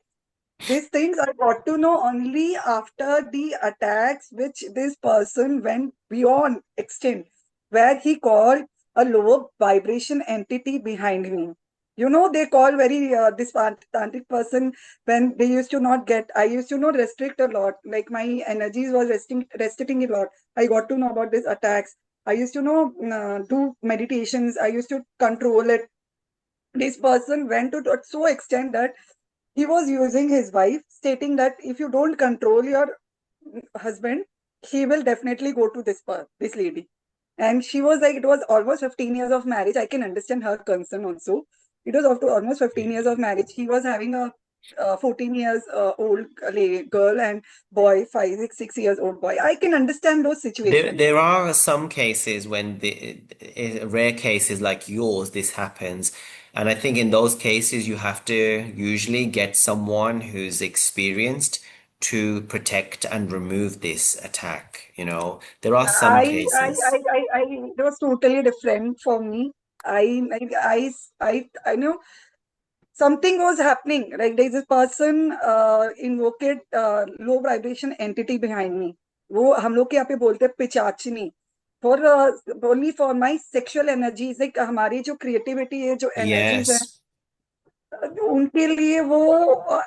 These things I got to know only after the attacks, which this person went beyond extent, where he called a lower vibration entity behind me. You know, they call very this tantric person, when they used to not get. I used to not restrict a lot. Like my energies was restricting a lot. I got to know about these attacks. I used to know do meditations. I used to control it. This person went to so extent that he was using his wife, stating that if you don't control your husband, he will definitely go to this lady. And she was like, it was almost 15 years of marriage. I can understand her concern also. It was after almost 15 years of marriage. He was having a 14 years old girl and boy, 6 years old boy. I can understand those situations. There are some cases when rare cases like yours, this happens. And I think in those cases, you have to usually get someone who's experienced to protect and remove this attack. You know, there are some cases. It was totally different for me. I know something was happening. Like there's a person invoked low vibration entity behind me. वो हम लोग के यहाँ पे बोलते हैं पिचाचिनी. For only for my sexual energies, like हमारी जो creativity है, जो energies है, Yes. उनके लिए वो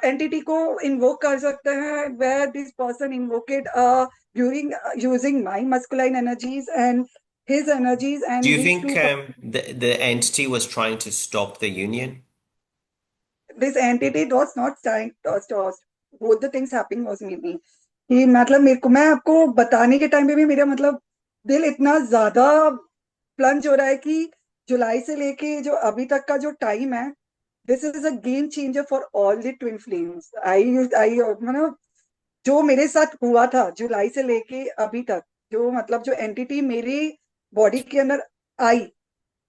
entity को invoke कर सकते हैं. Where this person invoked during using my masculine energies and his energies, Do and you these think two, the entity was trying to stop the union? this entity was not trying to both the things happening was with me. कि मतलब मेरे को, मैं आपको बताने के time पे भी मेरा मतलब दिल इतना ज्यादा प्लंज हो रहा है कि जुलाई से लेके जो अभी तक का जो टाइम है, this is a game changer for all the twin flames. I मतलब जो मेरे साथ हुआ था जुलाई से लेके अभी तक, जो मतलब जो एंटिटी मेरी बॉडी के अंदर आई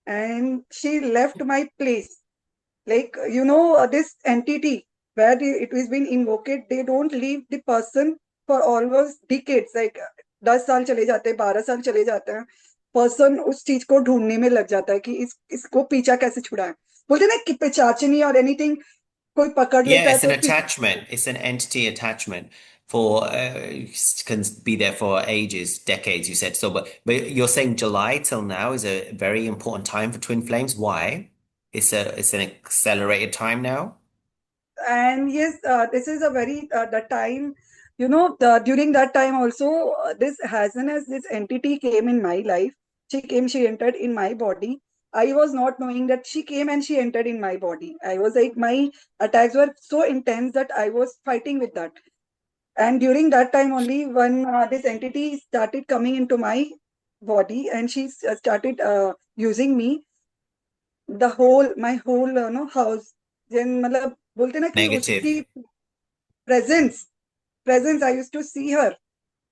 and she left my place. Like, you know, this entity where it has been invoked, they don't leave the person for almost decades. Like 10 साल चले जाते हैं, 12 साल चले जाते हैं, पर्सन उस चीज को ढूंढने में लग जाता है कि इसको पीछा कैसे छुड़ाए. बोलते हैं ना कि पिचाचनी और एनीथिंग, कोई पकड़ Yeah, लेता है it's an तो पीछे. attachment. It's an entity attachment for can be there for ages, decades, you said. So, but you're saying July till now is a very important time for twin flames. Why? It's an accelerated time now. And yes, this is a very the time, you know, during that time also, this Hasan, as this entity came in my life. She entered in my body. I was not knowing that she came and she entered in my body. I was like, my attacks were so intense that I was fighting with that. And during that time only, when this entity started coming into my body and she started using me, the whole my whole no house, then मतलब बोलते ना कि Negative. उसकी presence I used to see her,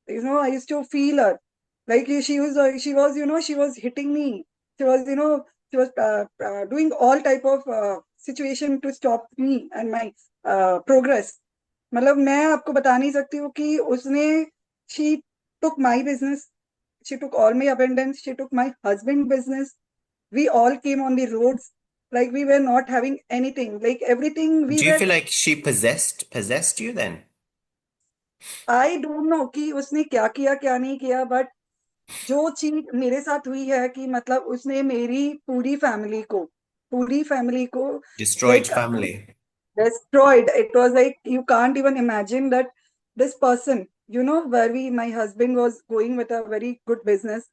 you know, I used to feel her. Like she was hitting me. She was, you know, she was doing all type of situation to stop me and my progress. मतलब मैं आपको बता नहीं सकती हूँ कि उसने, she took my business, she took all my abundance, she took my husband business. We all came on the roads like we were not having anything, like everything we Do you were. feel like she possessed you then? I don't no कि उसने क्या किया क्या नहीं किया, but जो चीज मेरे साथ हुई है कि मतलब उसने मेरी पूरी फैमिली को Destroyed like family. destroyed. It was like you can't even imagine that this person, you know, where my husband was going with a very good business,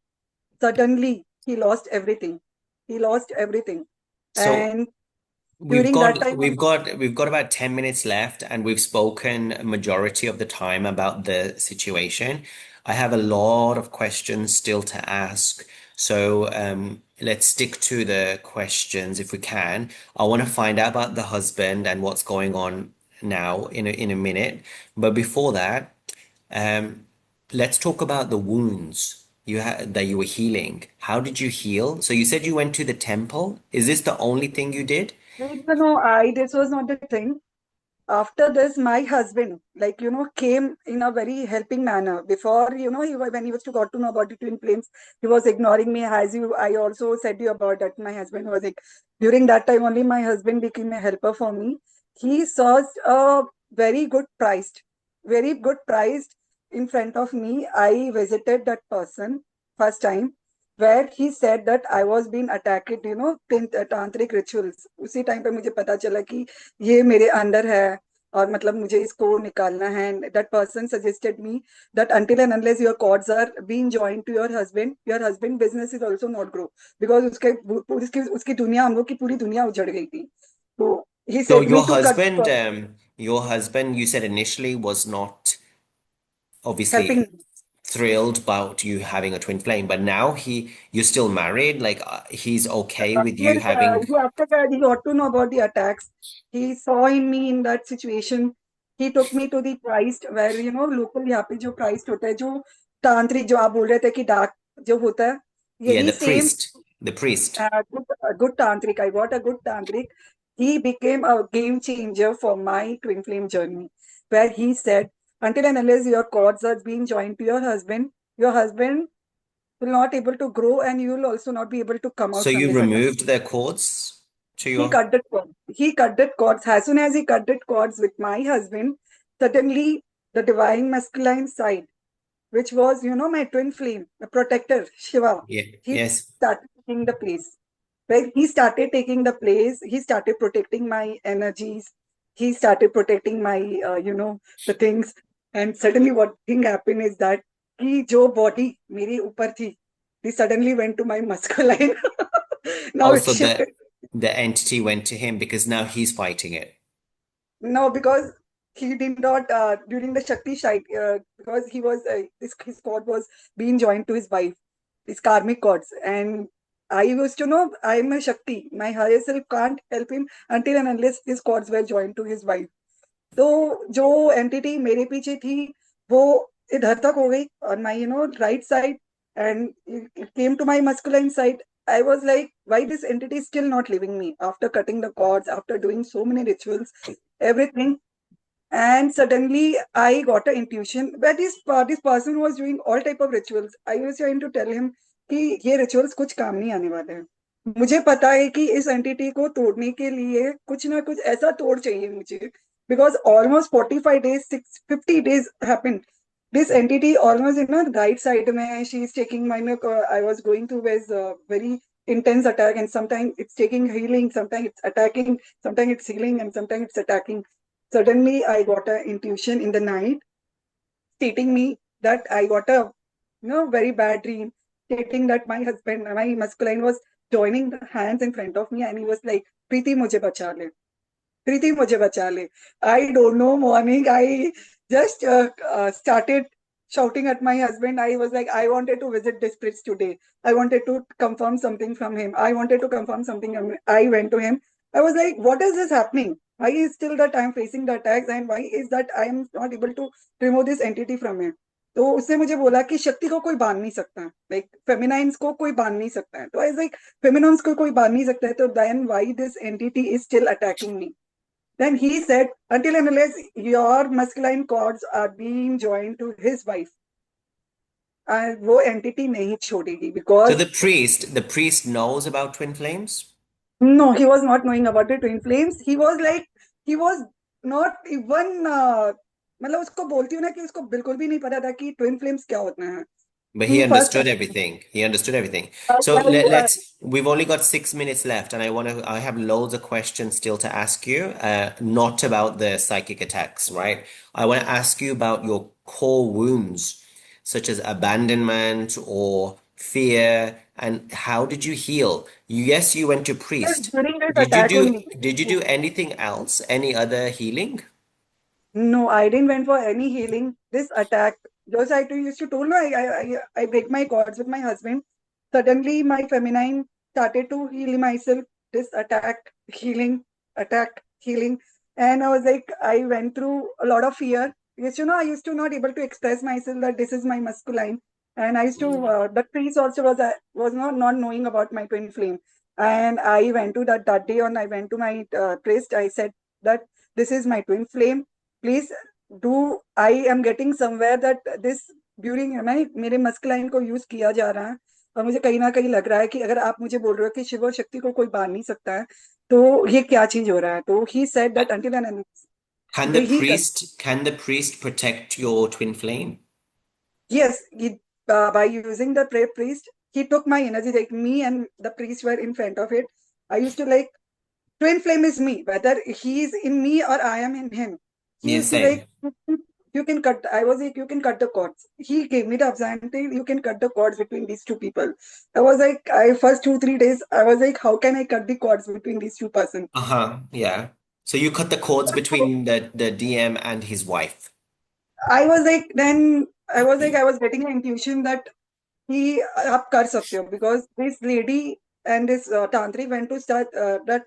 suddenly he lost everything. He lost everything. So And during that time, we've got about 10 minutes left and we've spoken a majority of the time about the situation. I have a lot of questions still to ask. So let's stick to the questions if we can. I want to find out about the husband and what's going on now in a minute. But before that, um, let's talk about the wounds you had that you were healing. How did you heal? So you said you went to the temple. Is this the only thing you did? no, I this was not the thing. After this, my husband, like, came in a very helping manner. Before, when he was to got to know about the twin flames, he was ignoring me. As I also said you about that, my husband was like, during that time only, my husband became a helper for me. He sourced a very good priced, very good priced in front of me. I visited that person first time, where he said that I was being attacked, tantric rituals. उसी time पे मुझे पता चला कि ये मेरे अंदर है और मतलब मुझे इसको निकालना है. That person suggested me that until and unless your cords are being joined to your husband business is also not grow, because उसकी दुनिया, हम लोग की पूरी दुनिया उजड़ गई थी. तो he So said me to cut your husband, you said initially was not obviously helping. thrilled about you having a twin flame, but now you're still married. Like he's okay with you Yes, having. after that, he got to know about the attacks. He saw in me in that situation. He took me to the Christ, where, local यहाँ पे जो Christ होता है, जो तांत्रिक, जो आप बोल रहे थे कि डार्क जो होता है, Yeah, यही same the priest. good tantric. I got a good tantric. He became a game changer for my twin flame journey, where he said, until and unless your cords are being joined to your husband will not able to grow, and you will also not be able to come So out from you this attack. removed the cords to He your. cut the cord. He cut the cords. As soon as he cut the cords with my husband, suddenly the divine masculine side, which was, my twin flame, the protector, Shiva, Yeah, he yes. started taking the place. When he started taking the place, he started protecting my energies. He started protecting my, the things. And suddenly what thing happened is that कि जो body मेरे ऊपर थी, he suddenly went to my masculine. Now it Also, shifted. the entity went to him because now he's fighting it. No, because he did not during the Shakti side, because he was his cord was being joined to his wife, his karmic cords, and I used to know I'm a Shakti. My higher self can't help him until and unless his cords were joined to his wife. तो जो entity मेरे पीछे थी वो इधर तक हो गई on my right side, and it came to my masculine side. I was like, why this entity is still not leaving me after cutting the cords, after doing so many rituals, everything. And suddenly I got an intuition where this person was doing all type of rituals. I was trying to tell him कि ये rituals कुछ काम नहीं आने वाले हैं. मुझे पता है कि इस एंटिटी को तोड़ने के लिए कुछ ना कुछ ऐसा तोड़ चाहिए मुझे, because almost 45 days, 50 days happened. This entity almost in the right side mein, she is taking my I was going through with very intense attack, and sometimes it's taking healing, sometimes it's attacking, sometimes it's healing, and sometimes it's attacking. Suddenly I got an intuition in the night stating me that I got a very bad dream, stating that my husband, my masculine, was joining the hands in front of me, and he was like, Preeti mujhe bacha le. Preeti mujhe bacha le. I don't know, morning I just started shouting at my husband. I was like, I wanted to visit this priest today. I wanted to confirm something from him. I wanted to confirm something. I went to him. I was like, what is this happening? Why is still that I'm facing the attacks, and why is that I am not able to remove this entity from him? तो उसने मुझे बोला कि शक्ति को कोई बांध नहीं सकता, लाइक फेमिनाइंस को कोई बांध नहीं सकता है. तो आई लाइक फेमिनाइंस को कोई बांध नहीं सकता है, तो then why this entity is still attacking me. Then he said, until and unless your masculine cords are being joined to his wife, वो entity नहीं छोड़ेगी, So because the priest knows about twin flames. no, he was not knowing about the twin flames. He was like, he was not even मतलब उसको बोलती हूँ ना कि उसको बिल्कुल भी नहीं पता था कि twin flames क्या होते हैं. But he He first understood everything. He understood everything. I, So I, we've only got 6 minutes left, and I have loads of questions still to ask you, not about the psychic attacks, right? I want to ask you about your core wounds, such as abandonment or fear, and how did you heal? Yes, you went to priest. during this Did you attack do, only. did you do anything else? Any other healing? No, I didn't went for any healing. This attack, just I used to told no, I break my cords with my husband. Suddenly, my feminine started to heal myself. This attack, healing, and I was like, I went through a lot of fear. Yes, I used to not able to express myself that this is my masculine, and I used to. The priest also was not knowing about my twin flame, and I went to that day on. I went to my priest. I said that this is my twin flame. Please do, I am getting somewhere that this during मैं मेरे Musk line को use किया जा रहा है, और मुझे कहीं ना कहीं लग रहा है कि अगर आप मुझे बोल रहे हो कि शिव और शक्ति को कोई बांध नहीं सकता है, तो ये क्या चीज हो रहा है. तो he said that until and he. Can the priest protect your twin flame? Yes, by using the priest, he took my energy. Like me and the priest were in front of it. I used to like, twin flame is me, whether he is in me or I am in him. He Yeah, used to like, same. you can cut. I was like, you can cut the cords. He gave me the option, you can cut the cords between these two people. I was like, I first 2 3 days, I was like, how can I cut the cords between these two persons? Uh-huh. Yeah. So you cut the cords between the DM and his wife. I was like, then I was like, I was getting an intuition that he आप कर सकते हो, because this lady and this tantric went to start that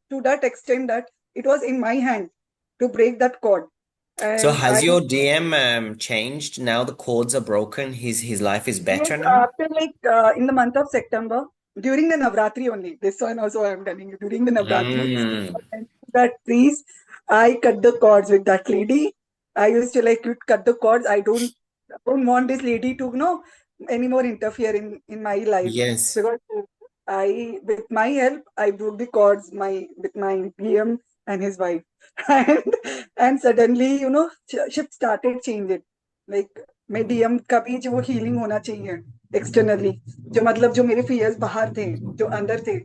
to that extent that it was in my hand to break that cord. So And has I, your DM changed now? The cords are broken. His life is yes, better now? after like in the month of September, during the Navratri only, this one also I am telling you, during the Navratri, Mm. that priest, I cut the cords with that lady. I used to like, you cut the cords. I don't want this lady to, anymore interfere in my life, Yes. because I, with my help, I broke the cords with my DM and his wife, and suddenly, ship started changing. Like मैं DM का भी जो वो healing होना चाहिए externally, जो मतलब जो मेरे फियर्स बाहर थे, जो अंदर थे,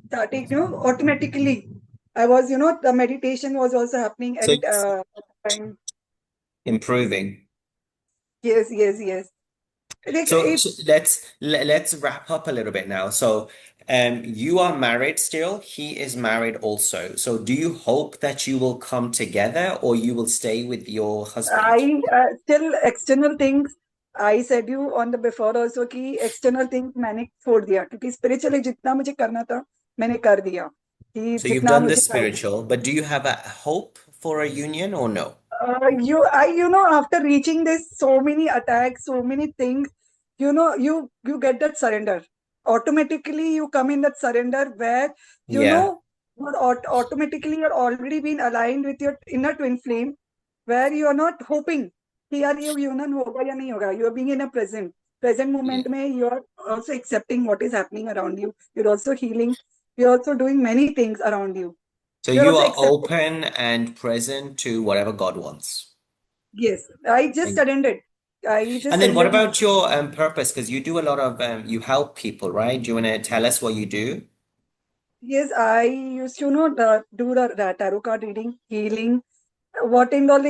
started, automatically. I was, the meditation was also happening So at it's time. improving. Yes, yes, yes. Like So it, let's wrap up a little bit now. So you are married still. He is married also. So do you hope that you will come together or you will stay with your husband? I still external things. I said you on the before also कि external things मैंने छोड़ दिया, क्योंकि spiritually जितना मुझे करना था मैंने कर दिया, कि So you've जितना done the मुझे चाहिए. spiritual, but do you have a hope for a union or no? After reaching this, so many attacks, so many things, you get that surrender. Automatically, you come in that surrender where, Yeah. automatically you're already been aligned with your inner twin flame, where you are not hoping कि यार ये union होगा या नहीं होगा. You are being in a present Yeah. moment में, you are also accepting what is happening around you. You're also healing. You're also doing many things around you. So You're you also are accepting. open and present to whatever God wants. Yes, I just Thank- surrendered. I just And then what surrendered my. about your purpose? Because you do a lot of you help people, right? Do you want to tell us what you do? Yes, I used to, do the tarot card reading, healing, what and all,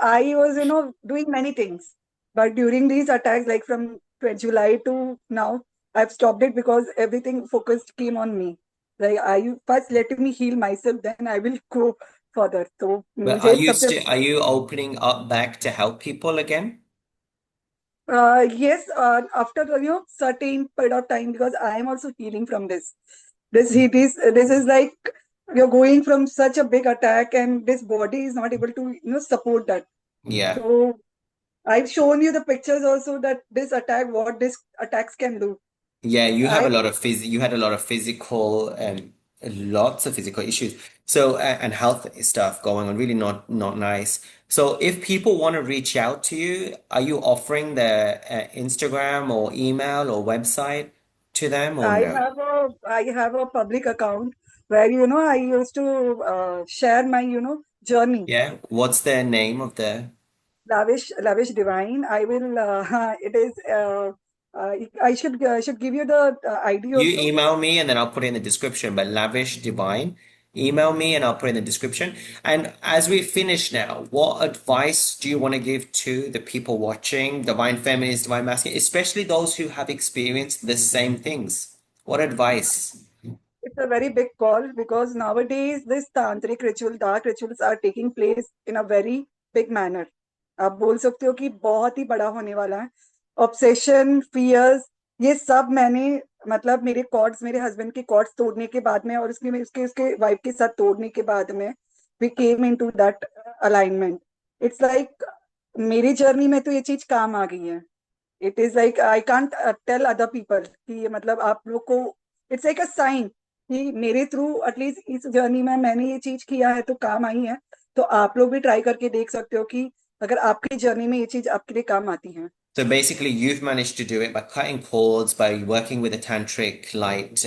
I was, doing many things. But during these attacks, like from July to now, I've stopped it because everything focused came on me. Like, I first let me heal myself, then I will go further. So, But मुझे सबसे, are you opening up back to help people again? yes, after, certain period of time, because I am also healing from this. This is like you're going from such a big attack, and this body is not able to, support that. Yeah. So I've shown you the pictures also, that what this attacks can do. Yeah, you have a I lot of you had a lot of physical lots of physical issues. So and health stuff going on, really not nice. So if people want to reach out to you, are you offering the Instagram or email or website to them or I no? have a public account where, I used to share my, journey. Yeah. What's the name of the Lavish divine. I will. It is. I should give you the ID You also. email me and then I'll put it in the description, but Lavish Divine, email me and I'll put it in the description. And as we finish now, what advice do you want to give to the people watching, Divine Feminist, Divine Masculine, especially those who have experienced the same things? What advice? It's a very big call, because nowadays this tantric ritual, dark rituals are taking place in a very big manner. आप बोल सकते हो कि बहुत ही बड़ा होने वाला है. ऑब्सेशन, फियर्स, ये सब मैंने, मतलब मेरे कॉर्ड्स, मेरे हस्बैंड के कॉर्ड्स तोड़ने के बाद में, और उसके उसके उसके वाइफ के साथ तोड़ने के बाद में, we came into that alignment. It's like मेरी जर्नी में तो ये चीज काम आ गई है. It is like I can't tell other people कि ये, मतलब आप लोग को, इट्स लाइक अ साइन कि मेरे थ्रू एटलीस्ट इस जर्नी में मैंने ये चीज किया है तो काम आई है। तो आप लोग भी ट्राई करके देख सकते हो कि अगर आपकी जर्नी में ये चीज आपके लिए काम आती है। So basically, you've managed to do it by cutting cords, by working with a tantric light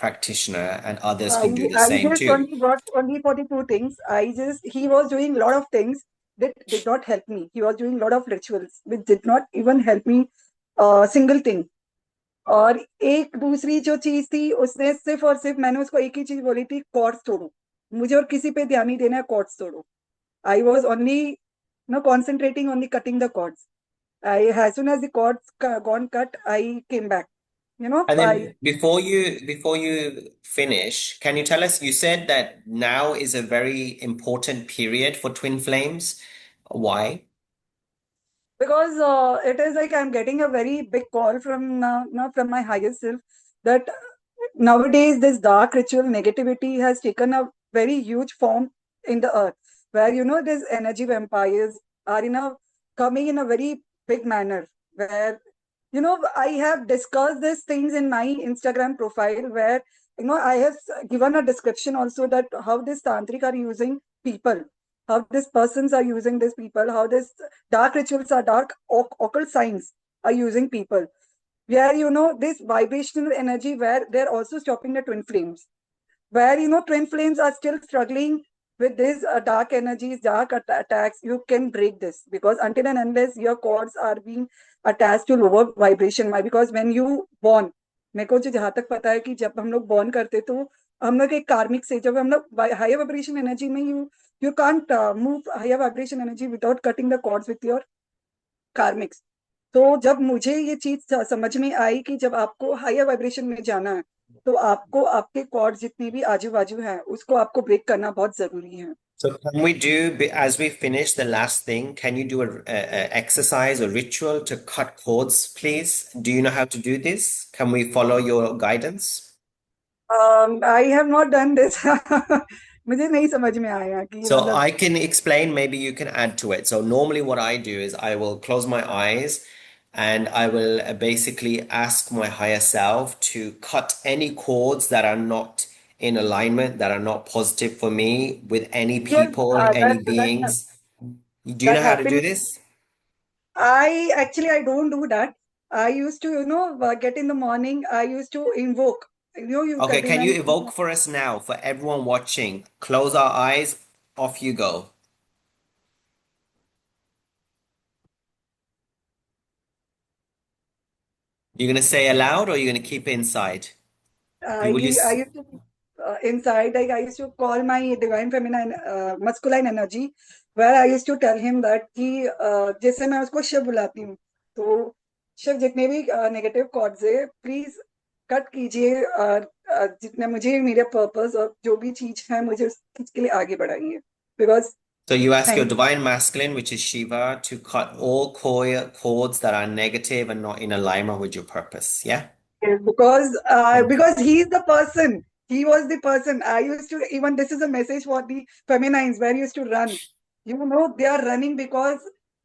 practitioner, and others I can do the I same just too. only got only 42 things. I just he was doing a lot of things that did not help me. He was doing a lot of rituals which did not even help me single thing. और एक दूसरी जो चीज थी उसने सिर्फ और सिर्फ मैंने उसको एक ही चीज बोली थी, कॉर्ड्स तोड़ो। मुझे और किसी पे ध्यान नहीं देना है, कॉर्ड्स तोड़ो। I was only no concentrating only cutting the cords. I as soon as the cords gone cut, I came back. You know, And I then before you finish, can you tell us, you said that now is a very important period for twin flames. Why? because it is like I'm getting a very big call from from my higher self that nowadays this dark ritual negativity has taken a very huge form in the earth, where these energy vampires are coming in a very big manner, where I have discussed these things in my Instagram profile, where I have given a description also that how these tantric are using people, how these persons are using these people, how these dark rituals are dark occult signs are using people, where this vibrational energy, where they're also stopping the twin flames, where twin flames are still struggling with these dark energies, dark attacks. You can break this, because until and unless your cords are being attached to lower vibration, why? Because when you born, मेरे को जो जहां तक पता है कि जब हम लोग बॉर्न करते तो हम लोग एक कार्मिक से, जब हम लोग हायर वाइब्रेशन एनर्जी में, you can't move higher vibration energy without cutting the cords with your karmics. तो जब मुझे ये चीज समझ में आई कि जब आपको हायर वाइब्रेशन में जाना है तो आपको आपके कॉर्ड जितनी भी आजू बाजू है उसको आपको ब्रेक करना बहुत जरूरी है। So can we do, as we finish the last thing, can you do a exercise or ritual to cut cords, please? Do you know how to do this? Can we follow your guidance? I have not done this. मुझे नहीं समझ में आया कि So मतलब। I can explain, maybe you can add to it. So normally what I do is I will close my eyes and I will basically ask my higher self to cut any cords that are not in alignment, that are not positive for me with any Yes, people, any beings. Do you know that how to do happened। this? I don't do that। I used to get in the morning, I used to invoke, you Okay, can can you when evoke for us now, for everyone watching? Close our eyes, off you go. You're gonna say aloud or you're gonna keep it inside? Will you? I used to inside, like I used to call my divine feminine masculine energy, where I used to tell him that कि जैसे मैं उसको शिव बुलाती हूँ, तो शिव जितने भी negative chords है प्लीज कट कीजिए, जितने मुझे मेरे पर्पस और जो भी चीज है मुझे उस चीज के लिए आगे बढ़ाइए, because So you ask your thank divine masculine, which is Shiva, to cut all cords that are negative and not in alignment with your purpose. Yeah? you, Okay. because he is the person, he was the person I used to, even this is a message for the feminines where used to run, they are running because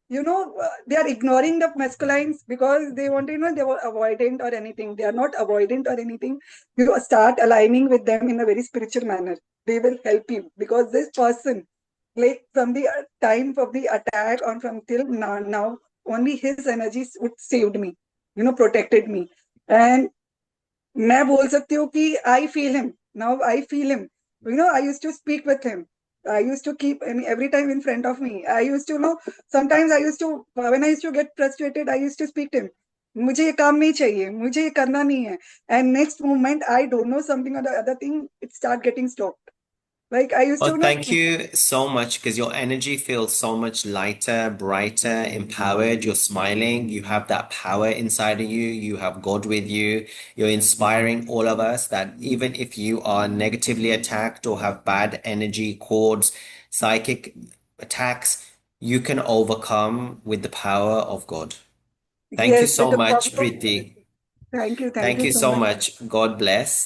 they are ignoring the masculines because they want to, they were avoidant or anything. They are not avoidant or anything. You start aligning with them in a very spiritual manner, they will help you, because this person, like from the time of the attack on from till now, only his energies would saved me, protected me। And मैं बोल सकती हूँ कि I feel him now, I feel him, I use to speak with him, I use to keep every time in front of me, I used to sometimes I used to, when I used to get frustrated, I used to speak to him, मुझे ये काम नहीं चाहिए, मुझे ये करना नहीं है, and next moment I don't know something और the other thing, it start getting stopped, like I used Well, to thank you so much because your energy feels so much lighter, brighter, empowered. You're smiling. You have that power inside of you. You have God with you. You're inspiring all of us that even if you are negatively attacked or have bad energy cords, psychic attacks, you can overcome with the power of God. Thank you yes with so the much, power of, Preeti. thank you Thank you so so much। much. God bless.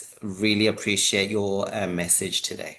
Really appreciate your message today.